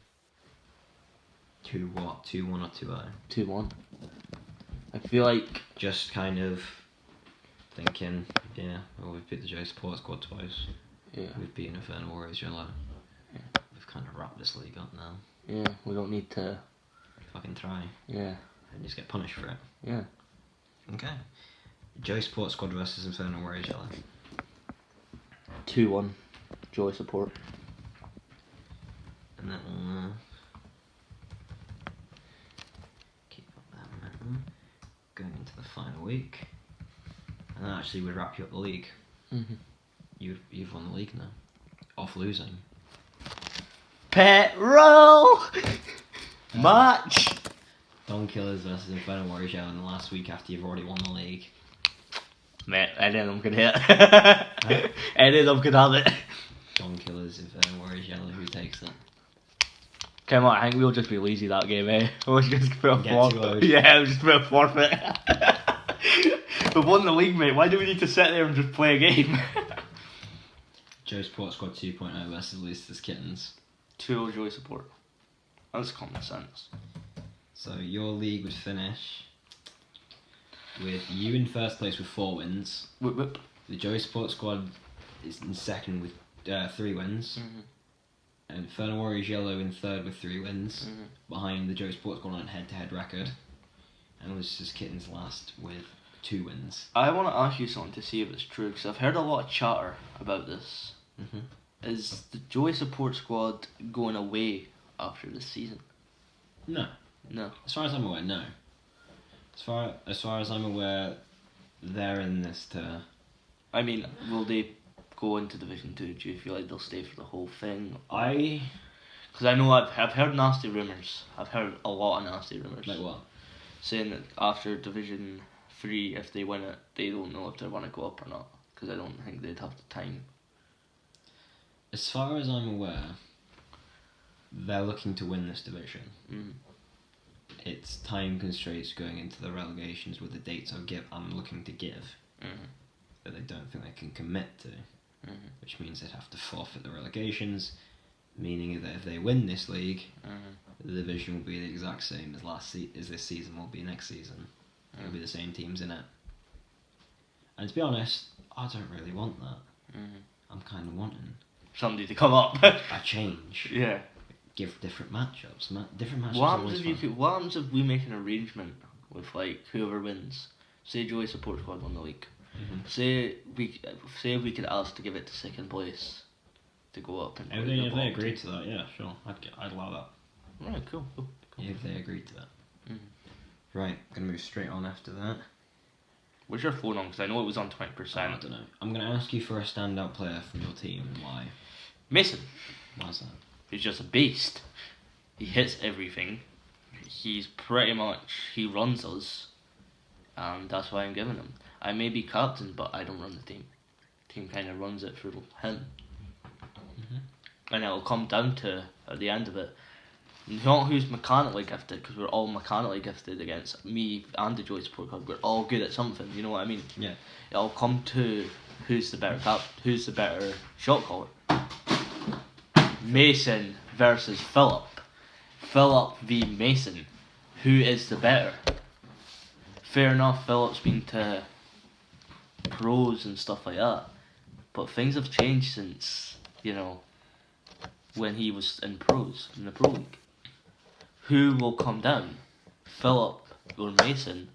2 what? 2-1 or 2-0? 2-1. I feel like... Just kind of thinking, yeah, well, we've beat the J Support Squad twice. Yeah. We've beaten Infernal Warriors Yellow. Yeah. We've kind of wrapped this league up now. Yeah, we don't need to... Fucking try. Yeah. And just get punished for it. Yeah. Okay. Joy Support Squad versus Infernal Warriors Yellow. 2-1. Joy Support. And that will keep up that momentum going into the final week. And that actually would wrap you up the league. You've won the league now. Off losing. Pet roll! Match! Donkillers versus Infernal Warriors Yellow in the last week after you've already won the league. Mate, any of them could hit. Any of them could have it. Donkillers, Infernal Warriors Yellow, who takes it? Come on, I think we'll just be lazy that game, eh? We'll just put a Get forfeit. Yeah, we'll just put a forfeit. We've won the league, mate. Why do we need to sit there and just play a game? Joe Support Squad 2.0 versus Lucy's Kittens. 2 Joy Support. That's common sense. So your league would finish with you in first place with 4 wins. Whip, whip. The Joey Sports Squad is in second with 3 wins. Mm-hmm. And Infernal Warriors Yellow in third with 3 wins. Mm-hmm. Behind the Joey Sports Squad on head-to-head record. And Lucius Kittens last with 2 wins. I want to ask you something to see if it's true, because I've heard a lot of chatter about this. Mm-hmm. Is the Joey Support Squad going away after this season? No. No. As far as I'm aware, no. As far as I'm aware, they're in this to... I mean, will they go into Division 2? Do you feel like they'll stay for the whole thing? Because I know I've heard nasty rumours. I've heard a lot of nasty rumours. Like what? Saying that after Division 3, if they win it, they don't know if they want to go up or not. Because I don't think they'd have the time. As far as I'm aware, they're looking to win this division. Mm. It's time constraints going into the relegations with the dates I'm looking to give that they don't think they can commit to, which means they'd have to forfeit the relegations, meaning that if they win this league, the division will be the exact same as this season will be next season. It'll be the same teams in it. And to be honest, I don't really want that. I'm kind of wanting Somebody to come up. a change. Yeah. Give different matchups. Different matchups. What are happens always if fun. what happens if we make an arrangement with like whoever wins? Say Joey Support Squad won the league. Say we could ask to give it to second place to go up. And If they agreed to that, yeah, sure, I'd allow that. Right, cool. If they agreed to that. Right, gonna move straight on after that. What's your phone on? Because I know it was on 20%. I don't know. I'm gonna ask you for a standout player from your team and why. Mason. Why's that? He's just a beast. He hits everything. He runs us, and that's why I'm giving him. I may be captain, but I don't run the team. The team kind of runs it through him. And it'll come down to, at the end of it, not who's mechanically gifted, because we're all mechanically gifted against me and the Joy Support Club. We're all good at something, you know what I mean? Yeah. It'll come to who's the better who's the better shot caller. Mason versus Philip. Philip v Mason. Who is the better? Fair enough, Philip's been to pros and stuff like that, but things have changed since, when he was in pros, in the pro league. Who will come down? Philip or Mason?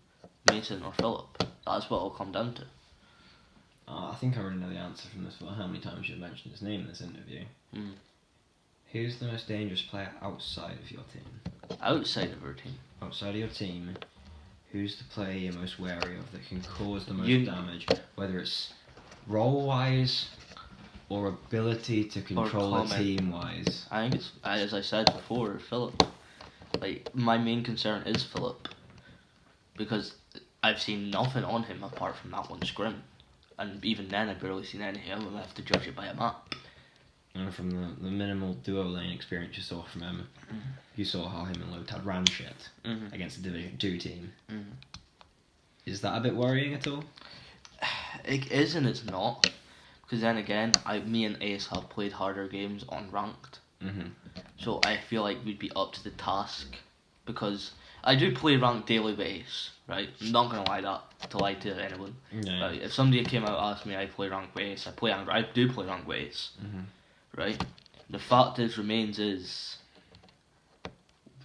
Mason or Philip? That's what it'll come down to. I think I already know the answer from this, but how many times you've mentioned his name in this interview. Who's the most dangerous player outside of your team? Outside of our team? Outside of your team, who's the player you're most wary of that can cause the most damage, whether it's role-wise or ability to control a team-wise? I think it's, as I said before, Philip. Like, my main concern is Philip, because I've seen nothing on him apart from that one scrim, and even then I've barely seen anything. I'm going to have to judge it by a map. And from the minimal duo lane experience you saw from him, you saw how him and Lotad ran shit against the Division 2 team. Is that a bit worrying at all? It is and it's not. Because then again, me and Ace have played harder games on ranked. So I feel like we'd be up to the task. Because I do play ranked daily with Ace, right? I'm not going to lie to anyone. Yeah. Right? If somebody came out and asked me I play ranked with Ace, I do play ranked with Ace. Right? The fact remains is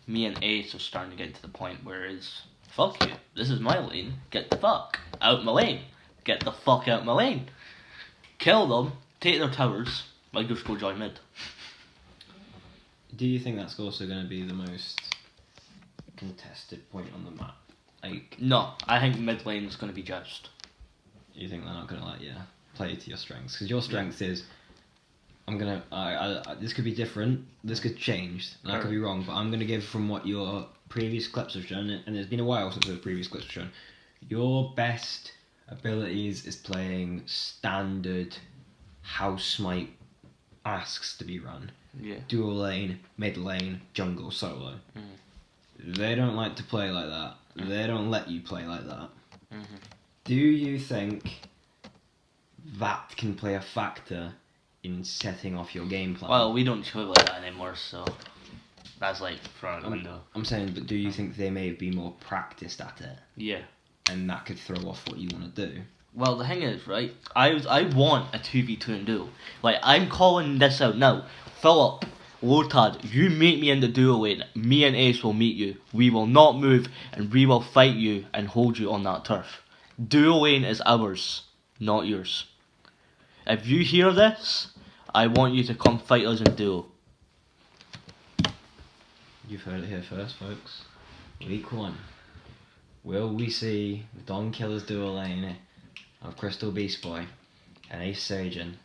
me and Ace are starting to get to the point where it's fuck you, this is my lane, get the fuck out my lane, get the fuck out my lane, kill them, take their towers, I just go join mid. Do you think that's also going to be the most contested point on the map? No, I think mid lane is going to be joust. You think they're not going to let you play to your strengths? Because your strength is, this could be different, this could change, and I could be wrong, but I'm going to give from what your previous clips have shown, and it's been a while since those previous clips have shown, your best abilities is playing standard how Smite asks to be run. Dual lane, mid lane, jungle, solo. They don't like to play like that. They don't let you play like that. Do you think that can play a factor in setting off your game plan? Well, we don't play like that anymore, so That's like front of the window. I'm saying, but do you think they may be more practiced at it, Yeah. and that could throw off what you want to do? Well, the thing is, right? I want a 2v2 in duo. Like, I'm calling this out now. Philip, Lotad, you meet me in the duo lane. Me and Ace will meet you. We will not move, and we will fight you and hold you on that turf. Duo lane is ours, not yours. If you hear this, I want you to come fight us in duo. You've heard it here first, folks. Week 1. Will we see the Donkillers duo lane of Crystal Beast Boy and Ace Sagen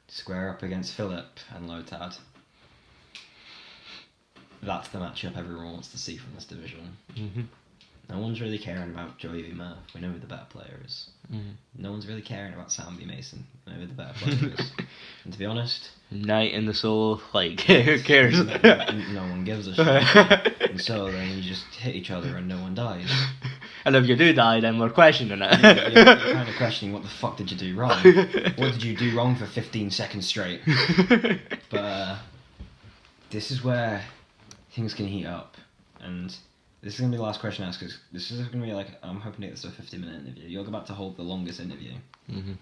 square up against Philip and Lotad? That's the matchup everyone wants to see from this division. Mm-hmm. No one's really caring about Joey v Murph. We know who the better player is. Mm-hmm. No one's really caring about Sam v Mason. We know who the better player is. And to be honest, Night in the solo, like, who cares? no one gives a shit. And so then you just hit each other and no one dies. And if you do die, then we're questioning it. You're kind of questioning what the fuck did you do wrong? What did you do wrong for 15 seconds straight? But this is where things can heat up. And this is going to be the last question I ask, because this is going to be like, I'm hoping to get this to a 50-minute interview. You're about to hold the longest interview. Mm-hmm.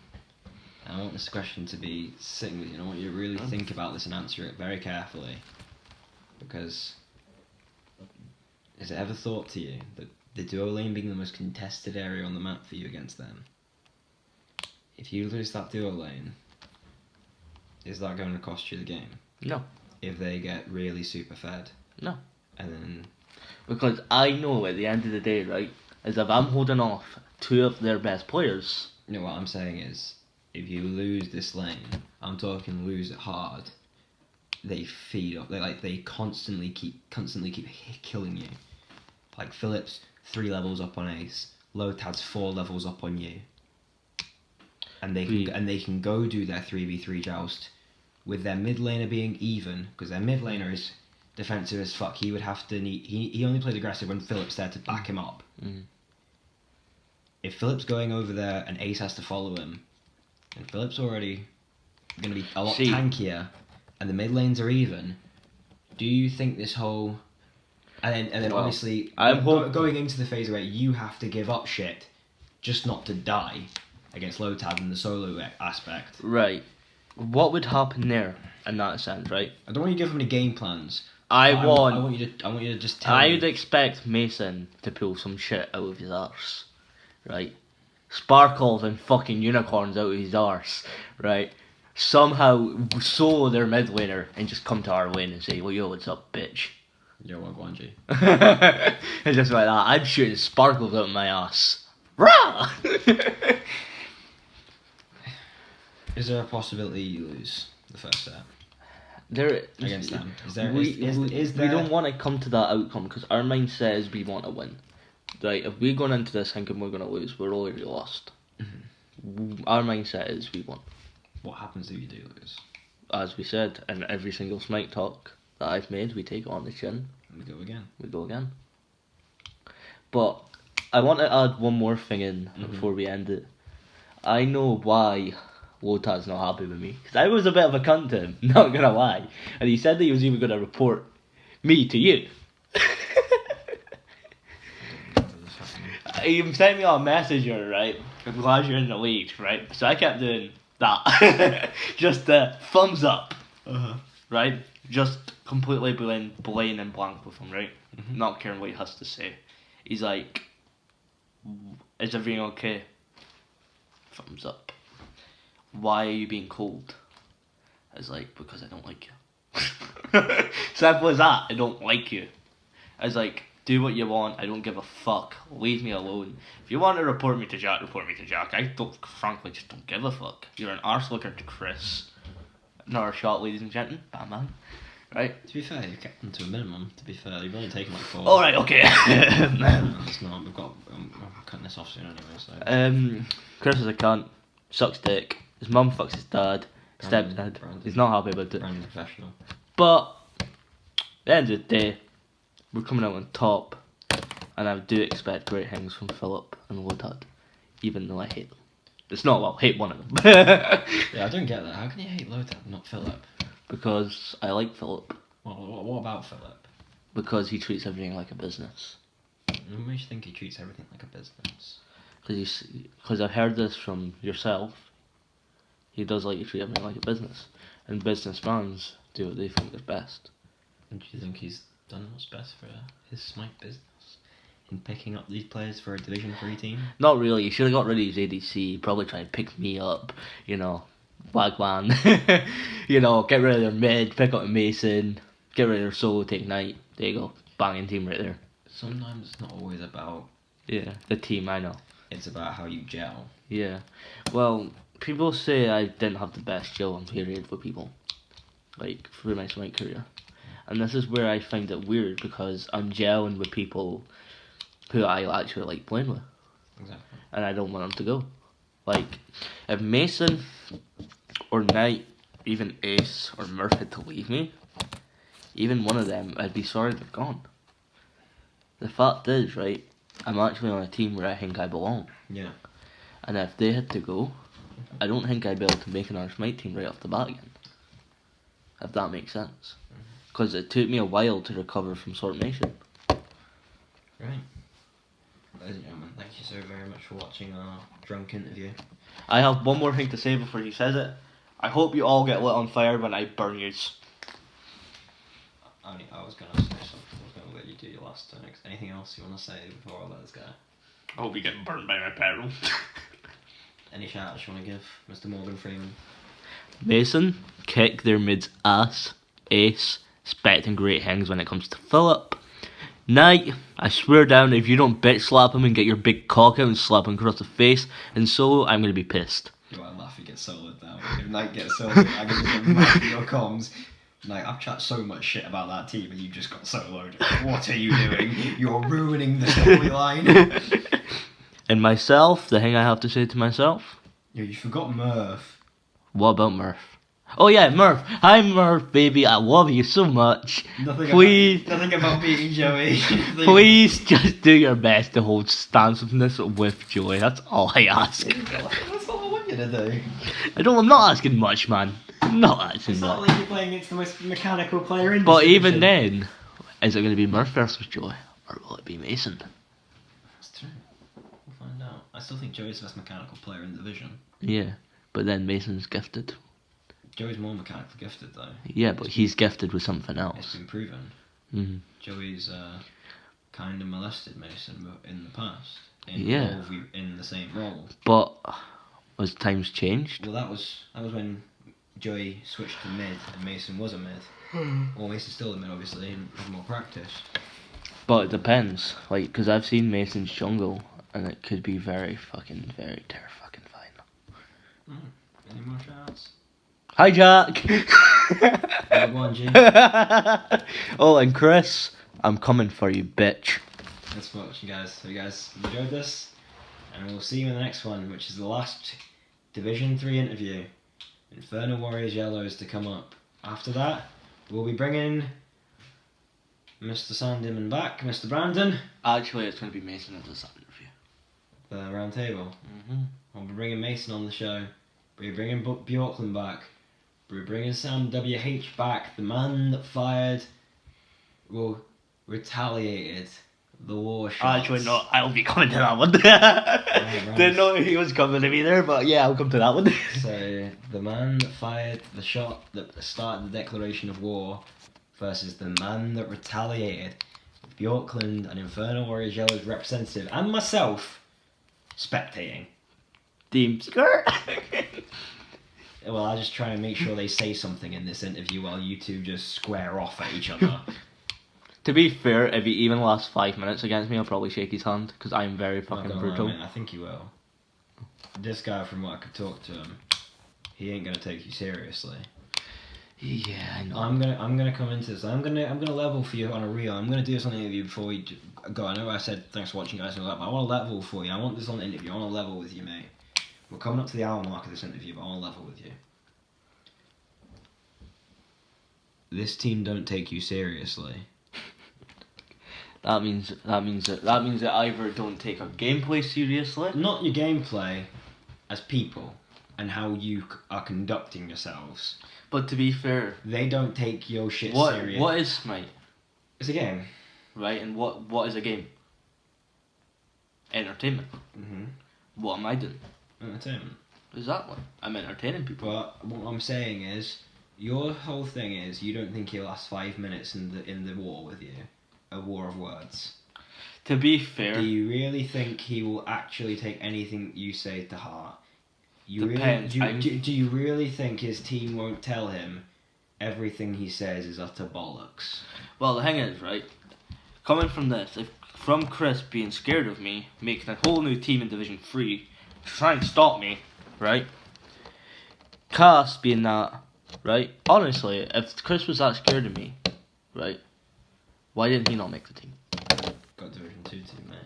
And I want this question to be sitting with you. I want you to really think about this and answer it very carefully. Because has it ever thought to you that the duo lane being the most contested area on the map for you against them, if you lose that duo lane, is that going to cost you the game? No. If they get really super fed? No. And then... Because I know at the end of the day, right, is if I'm holding off 2 of their best players... You know, what I'm saying is, if you lose this lane, I'm talking lose it hard, they feed off. They constantly keep killing you. Like Phillips 3 levels up on Ace, Lotad's 4 levels up on you, and they can go do their 3v3 joust with their mid laner being even, because their mid laner is defensive as fuck. He would have to he only plays aggressive when Phillips there to back him up. Mm. If Phillips going over there and Ace has to follow him, and Phillips already going to be a lot tankier, and the mid lanes are even, do you think this whole... And then Well, obviously, going into the phase where you have to give up shit just not to die against Lotad in the solo aspect. Right. What would happen there in that sense, right? I don't want you to give him any game plans. I want you to just tell I me. would expect Mason to pull some shit out of his arse, right? Sparkles and fucking unicorns out of his arse, right? Somehow solo their mid laner and just come to our lane and say, well, yo, what's up, bitch? Yo, what, Guanji? And just like that, I'm shooting sparkles out of my ass. Rah! Is there a possibility you lose the first set There against them? Is there? We don't want to come to that outcome because our mindset is we want to win. Right, if we're going into this thinking we're going to lose, we're already lost. Mm-hmm. Our mindset is we want. What happens if you do lose? As we said in every single Smite talk that I've made, we take it on the chin. And we go again. We go again. But I want to add one more thing in before we end it. I know why Lotad's not happy with me. Because I was a bit of a cunt to him, not gonna lie. And he said that he was even gonna report me to you. He sent me a messenger, right? I'm glad you're in the league, right? So I kept doing that. Just thumbs up. Right? Just completely blatant and blank with him, right? Mm-hmm. Not caring what he has to say. He's like, is everything okay? Thumbs up. Why are you being cold? I was like, because I don't like you. Simple as that. I don't like you. I was like, do what you want. I don't give a fuck. Leave me alone. If you want to report me to Jack, report me to Jack. I frankly just don't give a fuck. You're an arse looker to Chris. Another shot, ladies and gentlemen. Batman. Right? To be fair, you kept them to a minimum. To be fair, you've only taken like 4. Alright, okay. No, it's not. We've got. I'm cutting this off soon anyway. So. Chris is a cunt. Sucks dick. His mum fucks his dad. Stepdad. He's not happy about it. Brandon professional. But at the end of the day, we're coming out on top, and I do expect great things from Philip and Lotad, even though I hate them. It's not well, hate one of them. Yeah, I don't get that. How can you hate Lotad, not Philip? Because I like Philip. What about Philip? Because he treats everything like a business. What makes you think he treats everything like a business? Because I've heard this from yourself. He does like to treat everything like a business, and businessmen do what they think is best. And do you think he's done what's best for his Smite business in picking up these players for a Division 3 team? Not really. He should have got rid of his ADC. Probably try and pick me up. Wagwan. Get rid of their mid. Pick up a Mason. Get rid of their solo. Take Knight. There you go. Banging team right there. Sometimes it's not always about. Yeah, the team. I know. It's about how you gel. Yeah. Well, people say I didn't have the best gel period for people, like through my Smite career, and this is where I find it weird because I'm gelling with people who I actually like playing with. Exactly. And I don't want them to go. Like, if Mason or Knight, even Ace or Murph had to leave me, even one of them, I'd be sorry they're gone. The fact is, right, I'm actually on a team where I think I belong. Yeah. And if they had to go, I don't think I'd be able to make another Smite team right off the bat again. If that makes sense. Because it took me a while to recover from Sword Nation. Right. Ladies and gentlemen, thank you so very much for watching our drunk interview. I have one more thing to say before he says it. I hope you all get lit on fire when I burn yous. I was going to say something. I was going to let you do your last turn. Anything else you want to say before I let us go? I hope you get burned by my petrol. Any shout outs you want to give, Mr. Morgan Freeman? Mason, kick their mid's ass. Ace, expecting great things when it comes to Philip. Knight, I swear down if you don't bitch slap him and get your big cock out and slap him across the face, and Solo, I'm going to be pissed. Do I laugh he gets soloed now? If Knight gets soloed, I can just imagine your comms. Like, I've chatted so much shit about that team and you just got soloed. What are you doing? You're ruining the storyline. And myself, the thing I have to say to myself? Yo, you forgot Murph. What about Murph? Oh yeah, Murph. Hi Murph, baby. I love you so much. Nothing about beating Joey. Please just do your best to hold stancelessness with Joey. That's all I ask. That's all I want you to do. I'm not asking much, man. I'm not asking It's much. not like you're playing against the most mechanical player in this But division. even then, is it going to be Murph versus Joey? Or will it be Mason? That's true. We'll find out. I still think Joey's the best mechanical player in the division. Yeah, but then Mason's gifted. Joey's more mechanically gifted though. Yeah, but he's gifted with something It's else. been proven. Mm-hmm. Joey's kind of molested Mason in the past. Yeah. In the same role. But as times changed? Well, that was when Joey switched to mid and Mason was a mid. Well, Mason's still a mid, obviously, and has more practice. But it depends. Like, because I've seen Mason's jungle, and it could be very terrifying. Any more shouts? Hi, Jack! Go on, G. Oh, and Chris, I'm coming for you, bitch. Thanks for watching, guys. So you guys enjoyed this, and we'll see you in the next one, which is the last Division 3 interview. Inferno Warriors Yellows to come up. After that, we'll be bringing Mr. Sandeman back, Mr. Brandon. Actually, it's going to be Mason at this interview. The round table. Mm-hmm. We'll be bringing Mason on the show. We're bringing Bjorklund back. We're bringing Sam WH back, the man that fired, retaliated the war shots. Actually, no, I'll be coming to that one. Right. Didn't know he was coming to me there, but yeah, I'll come to that one. So, the man that fired the shot that started the declaration of war versus the man that retaliated. Bjorklund and Inferno Warriors Yellow's representative, and myself, spectating. Team skirt. Well, I'll just try and make sure they say something in this interview while you two just square off at each other. To be fair, if he even lasts 5 minutes against me, I'll probably shake his hand, because I'm very fucking brutal. I think you will. This guy, from what I could talk to him, he ain't gonna take you seriously. Yeah, I know. I'm gonna come into this. I'm gonna level for you on a reel. I'm gonna do this on the interview before we go. I know I said thanks for watching, guys, and all that, but I want to level for you. I want this on the interview. I want to level with you, mate. We're coming up to the hour mark of this interview, but I want to level with you. This team don't take you seriously. That means that either don't take our gameplay seriously. Not your gameplay, as people, and how you are conducting yourselves. But to be fair, They don't take your shit serious. what is Smite? It's a game. right? And what is a game? Entertainment. Mm-hmm. What am I doing? Entertainment. Exactly. I'm entertaining people. But what I'm saying is, your whole thing is you don't think he'll last 5 minutes in the war with you, a war of words. To be fair, Do you really think he will actually take anything you say to heart? Depends. Do you really think his team won't tell him everything he says is utter bollocks? well, the thing is, right? Coming from this, from Chris being scared of me, making a whole new team in Division 3 to try and stop me, right? Cass being that, right? Honestly, if Chris was that scared of me, right? Why didn't he not make the team? Got Division 2 team, mate.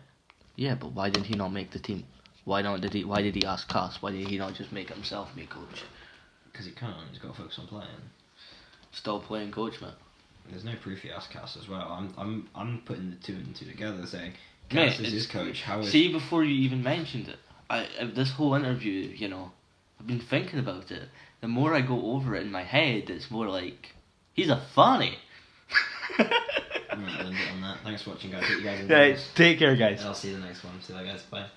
Yeah, but why didn't he not make the team? Why did he ask Cass? Why did he not just make himself be coach? Because he can't. He's got to focus on playing. Still playing coach, man. There's no proof he asked Cass as well. I'm putting the two and two together, saying Mate, Cass is his coach. How is See, before you even mentioned it, this whole interview, you know, I've been thinking about it. The more I go over it in my head, it's more like he's a funny. I'm not going to end it on that. Thanks for watching, guys. Hope you guys enjoyed Right, this. take care, guys. I'll see you in the next one. See you later, guys. Bye.